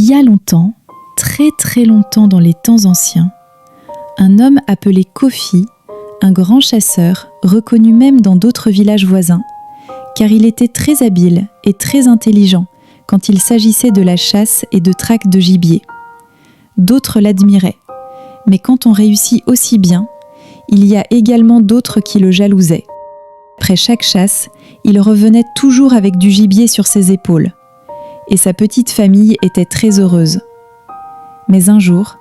y a longtemps, très très longtemps dans les temps anciens, un homme appelé Kofi, un grand chasseur, reconnu même dans d'autres villages voisins, car il était très habile et très intelligent quand il s'agissait de la chasse et de traque de gibier. D'autres l'admiraient, mais quand on réussit aussi bien, il y a également d'autres qui le jalousaient. Après chaque chasse, il revenait toujours avec du gibier sur ses épaules, et sa petite famille était très heureuse. Mais un jour,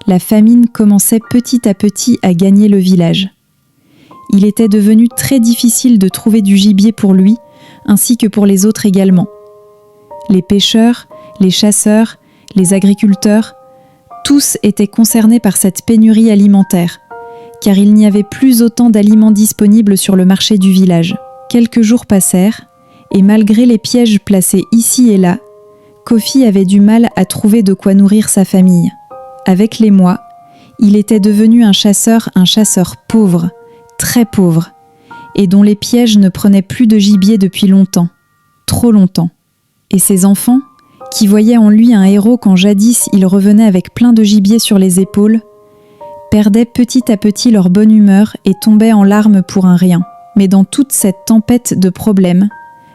la famine commençait petit à petit à gagner le village. Il était devenu très difficile de trouver du gibier pour lui, ainsi que pour les autres également. Les pêcheurs, les chasseurs, les agriculteurs, tous étaient concernés par cette pénurie alimentaire, car il n'y avait plus autant d'aliments disponibles sur le marché du village. Quelques jours passèrent, et malgré les pièges placés ici et là, Kofi avait du mal à trouver de quoi nourrir sa famille. Avec les mois, il était devenu un chasseur pauvre, très pauvre, et dont les pièges ne prenaient plus de gibier depuis longtemps, trop longtemps. Et ses enfants, qui voyaient en lui un héros quand jadis il revenait avec plein de gibier sur les épaules, perdaient petit à petit leur bonne humeur et tombaient en larmes pour un rien. Mais dans toute cette tempête de problèmes,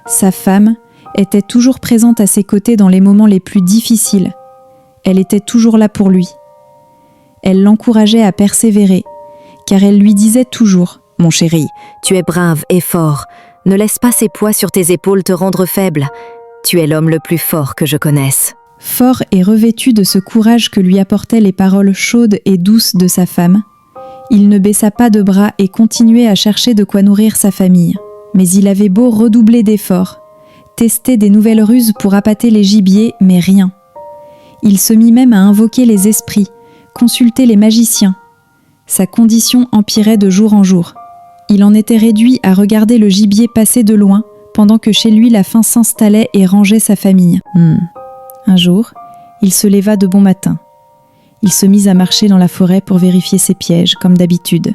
sa femme était toujours présente à ses côtés dans les moments les plus difficiles. Elle était toujours là pour lui. Elle l'encourageait à persévérer, car elle lui disait toujours « Mon chéri, tu es brave et fort. Ne laisse pas ces poids sur tes épaules te rendre faible. Tu es l'homme le plus fort que je connaisse. » Fort et revêtu de ce courage que lui apportaient les paroles chaudes et douces de sa femme, il ne baissa pas de bras et continuait à chercher de quoi nourrir sa famille. Mais il avait beau redoubler d'efforts, tester des nouvelles ruses pour appâter les gibiers, mais rien. Il se mit même à invoquer les esprits, consulter les magiciens. Sa condition empirait de jour en jour. Il en était réduit à regarder le gibier passer de loin, pendant que chez lui la faim s'installait et rangeait sa famille. Un jour, il se leva de bon matin. Il se mit à marcher dans la forêt pour vérifier ses pièges, comme d'habitude,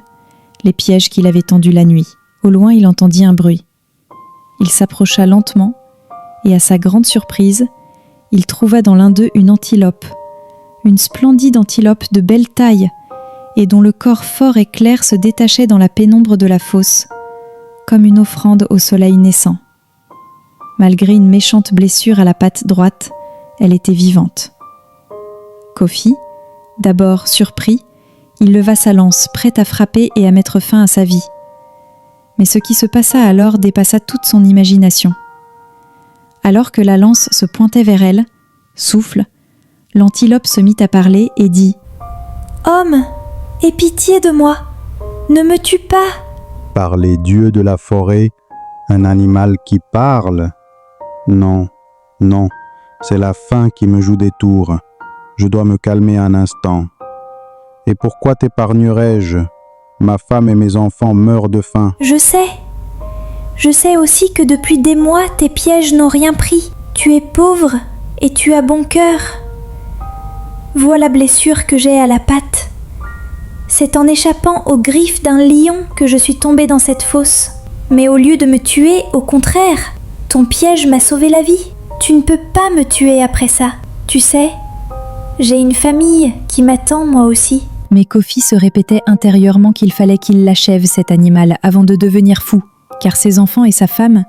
les pièges qu'il avait tendus la nuit. Au loin, il entendit un bruit. Il s'approcha lentement, et à sa grande surprise, il trouva dans l'un d'eux une antilope, une splendide antilope de belle taille, et dont le corps fort et clair se détachait dans la pénombre de la fosse, comme une offrande au soleil naissant. Malgré une méchante blessure à la patte droite, elle était vivante. Kofi, d'abord surpris, il leva sa lance, prêt à frapper et à mettre fin à sa vie. Mais ce qui se passa alors dépassa toute son imagination. Alors que la lance se pointait vers elle, souffle, l'antilope se mit à parler et dit « Homme, aie pitié de moi, ne me tue pas !» Par les dieux de la forêt, un animal qui parle? Non, non, c'est la faim qui me joue des tours. Je dois me calmer un instant. Et pourquoi t'épargnerais-je? Ma femme et mes enfants meurent de faim. Je sais aussi que depuis des mois, tes pièges n'ont rien pris. Tu es pauvre et tu as bon cœur. Vois la blessure que j'ai à la patte. C'est en échappant aux griffes d'un lion que je suis tombée dans cette fosse. Mais au lieu de me tuer, au contraire, ton piège m'a sauvé la vie. Tu ne peux pas me tuer après ça. Tu sais, j'ai une famille qui m'attend moi aussi. Mais Kofi se répétait intérieurement qu'il fallait qu'il l'achève cet animal avant de devenir fou, car ses enfants et sa femme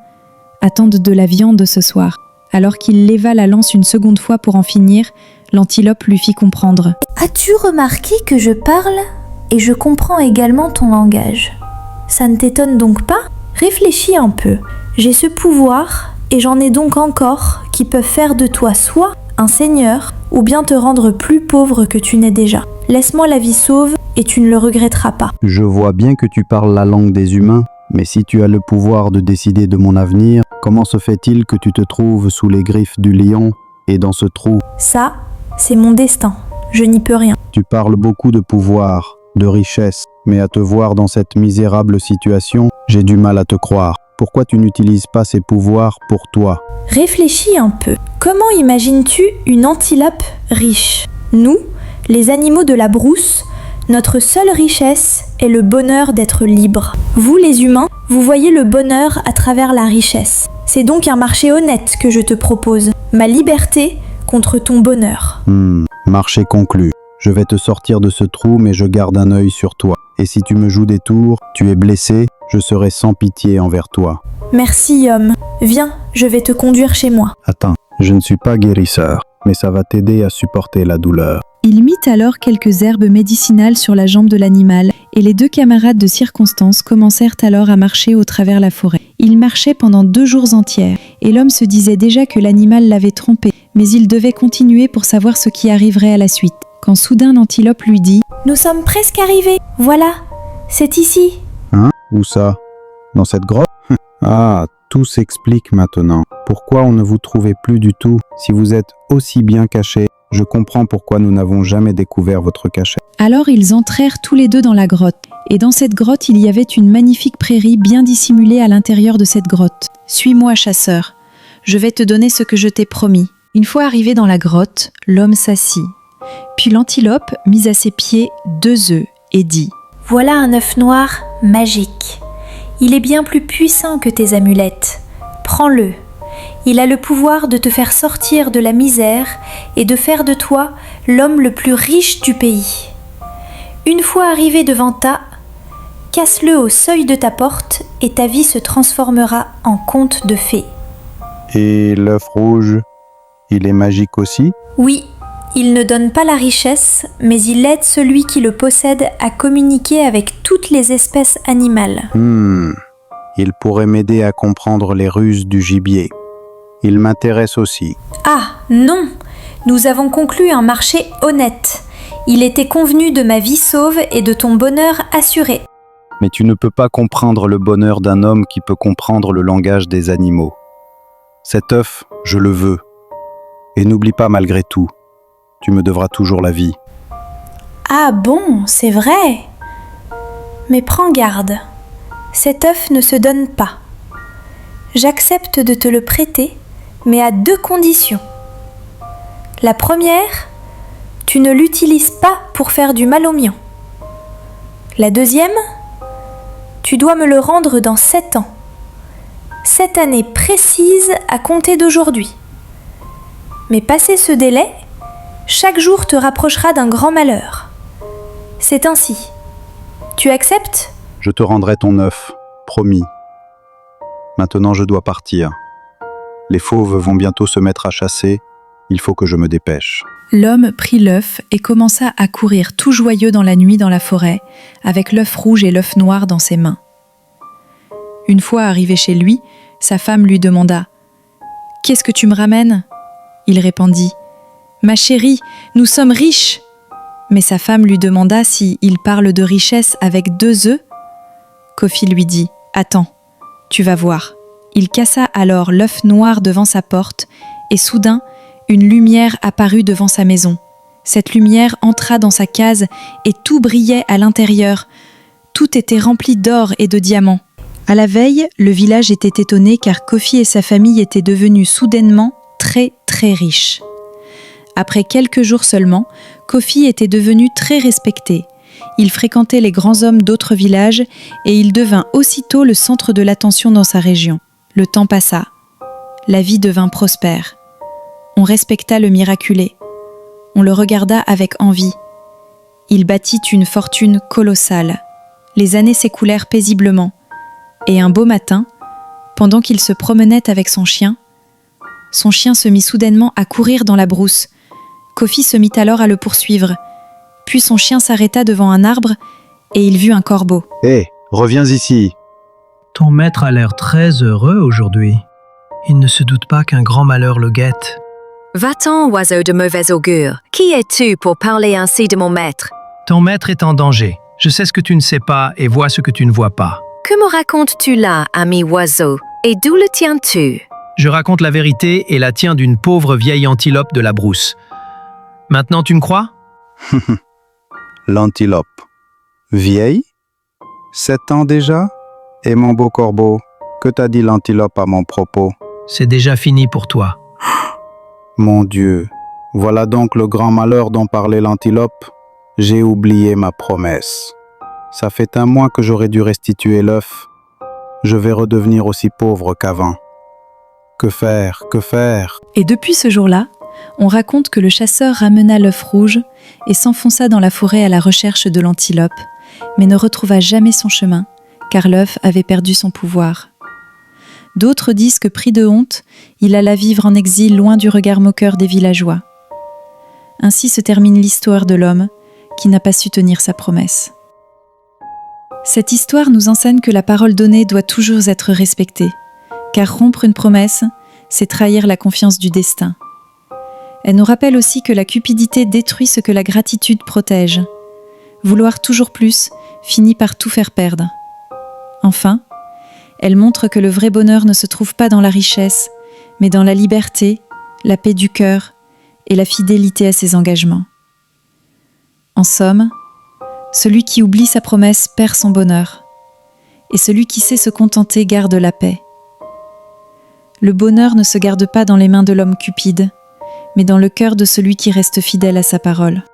attendent de la viande ce soir. Alors qu'il leva la lance une seconde fois pour en finir, l'antilope lui fit comprendre. As-tu remarqué que je parle et je comprends également ton langage? Ça ne t'étonne donc pas? Réfléchis un peu. J'ai ce pouvoir, et j'en ai donc encore, qui peuvent faire de toi soit un seigneur, ou bien te rendre plus pauvre que tu n'es déjà. Laisse-moi la vie sauve, et tu ne le regretteras pas. Je vois bien que tu parles la langue des humains, mais si tu as le pouvoir de décider de mon avenir, comment se fait-il que tu te trouves sous les griffes du lion et dans ce trou? Ça, c'est mon destin. Je n'y peux rien. Tu parles beaucoup de pouvoir, de richesse, mais à te voir dans cette misérable situation, j'ai du mal à te croire. Pourquoi tu n'utilises pas ces pouvoirs pour toi? Réfléchis un peu. Comment imagines-tu une antilope riche? Nous, les animaux de la brousse, notre seule richesse est le bonheur d'être libre. Vous, les humains, vous voyez le bonheur à travers la richesse. C'est donc un marché honnête que je te propose. Ma liberté contre ton bonheur. Marché conclu. Je vais te sortir de ce trou, mais je garde un œil sur toi. Et si tu me joues des tours, tu es blessé, je serai sans pitié envers toi. Merci, homme. Viens, je vais te conduire chez moi. Attends, je ne suis pas guérisseur, mais ça va t'aider à supporter la douleur. Il mit alors quelques herbes médicinales sur la jambe de l'animal, et les deux camarades de circonstance commencèrent alors à marcher au travers la forêt. Ils marchaient pendant 2 jours entiers, et l'homme se disait déjà que l'animal l'avait trompé, mais il devait continuer pour savoir ce qui arriverait à la suite. Quand soudain l'antilope lui dit « Nous sommes presque arrivés. Voilà, c'est ici. » Hein? Où ça? Dans cette grotte? Ah, tout s'explique maintenant. Pourquoi on ne vous trouvait plus du tout? Si vous êtes aussi bien caché, je comprends pourquoi nous n'avons jamais découvert votre cachette. Alors ils entrèrent tous les deux dans la grotte, et dans cette grotte il y avait une magnifique prairie bien dissimulée à l'intérieur de cette grotte. « Suis-moi, chasseur, je vais te donner ce que je t'ai promis. » Une fois arrivé dans la grotte, l'homme s'assit. Puis l'antilope mit à ses pieds 2 œufs et dit « Voilà un œuf noir magique. Il est bien plus puissant que tes amulettes. Prends-le. Il a le pouvoir de te faire sortir de la misère et de faire de toi l'homme le plus riche du pays. Une fois arrivé devant ta, casse-le au seuil de ta porte et ta vie se transformera en conte de fées. » Et l'œuf rouge, il est magique aussi? Oui, il ne donne pas la richesse, mais il aide celui qui le possède à communiquer avec toutes les espèces animales. Il pourrait m'aider à comprendre les ruses du gibier. Il m'intéresse aussi. Ah, non! Nous avons conclu un marché honnête. Il était convenu de ma vie sauve et de ton bonheur assuré. Mais tu ne peux pas comprendre le bonheur d'un homme qui peut comprendre le langage des animaux. Cet œuf, je le veux. Et n'oublie pas malgré tout, tu me devras toujours la vie. Ah bon, c'est vrai. Mais prends garde, cet œuf ne se donne pas. J'accepte de te le prêter, mais à 2 conditions. La première, tu ne l'utilises pas pour faire du mal aux miens. La deuxième, tu dois me le rendre dans 7 ans. 7 années précises à compter d'aujourd'hui. Mais passé ce délai, chaque jour te rapprochera d'un grand malheur. C'est ainsi. Tu acceptes? Je te rendrai ton œuf, promis. Maintenant je dois partir. Les fauves vont bientôt se mettre à chasser, il faut que je me dépêche. L'homme prit l'œuf et commença à courir tout joyeux dans la nuit dans la forêt, avec l'œuf rouge et l'œuf noir dans ses mains. Une fois arrivé chez lui, sa femme lui demanda « Qu'est-ce que tu me ramènes ?» Il répondit « Ma chérie, nous sommes riches !» Mais sa femme lui demanda si il parle de richesse avec 2 œufs. Kofi lui dit « Attends, tu vas voir. » Il cassa alors l'œuf noir devant sa porte, et soudain, une lumière apparut devant sa maison. Cette lumière entra dans sa case, et tout brillait à l'intérieur. Tout était rempli d'or et de diamants. À la veille, le village était étonné car Kofi et sa famille étaient devenus soudainement très très riches. Après quelques jours seulement, Kofi était devenu très respecté. Il fréquentait les grands hommes d'autres villages et il devint aussitôt le centre de l'attention dans sa région. Le temps passa. La vie devint prospère. On respecta le miraculé. On le regarda avec envie. Il bâtit une fortune colossale. Les années s'écoulèrent paisiblement. Et un beau matin, pendant qu'il se promenait avec son chien se mit soudainement à courir dans la brousse. Kofi se mit alors à le poursuivre. Puis son chien s'arrêta devant un arbre et il vit un corbeau. « Hé, reviens ici !» Ton maître a l'air très heureux aujourd'hui. Il ne se doute pas qu'un grand malheur le guette. Va-t'en, oiseau de mauvais augure. Qui es-tu pour parler ainsi de mon maître? Ton maître est en danger. Je sais ce que tu ne sais pas et vois ce que tu ne vois pas. Que me racontes-tu là, ami oiseau? Et d'où le tiens-tu? Je raconte la vérité et la tiens d'une pauvre vieille antilope de la brousse. Maintenant tu me crois? L'antilope. Vieille? 7 ans déjà? Et mon beau corbeau, que t'a dit l'antilope à mon propos? C'est déjà fini pour toi. Mon Dieu, voilà donc le grand malheur dont parlait l'antilope. J'ai oublié ma promesse. Ça fait 1 mois que j'aurais dû restituer l'œuf. Je vais redevenir aussi pauvre qu'avant. Que faire? Que faire? Et depuis ce jour-là, on raconte que le chasseur ramena l'œuf rouge et s'enfonça dans la forêt à la recherche de l'antilope, mais ne retrouva jamais son chemin, car l'œuf avait perdu son pouvoir. D'autres disent que, pris de honte, il alla vivre en exil loin du regard moqueur des villageois. Ainsi se termine l'histoire de l'homme qui n'a pas su tenir sa promesse. Cette histoire nous enseigne que la parole donnée doit toujours être respectée, car rompre une promesse, c'est trahir la confiance du destin. Elle nous rappelle aussi que la cupidité détruit ce que la gratitude protège. Vouloir toujours plus finit par tout faire perdre. Enfin, elle montre que le vrai bonheur ne se trouve pas dans la richesse, mais dans la liberté, la paix du cœur et la fidélité à ses engagements. En somme, celui qui oublie sa promesse perd son bonheur, et celui qui sait se contenter garde la paix. Le bonheur ne se garde pas dans les mains de l'homme cupide, mais dans le cœur de celui qui reste fidèle à sa parole.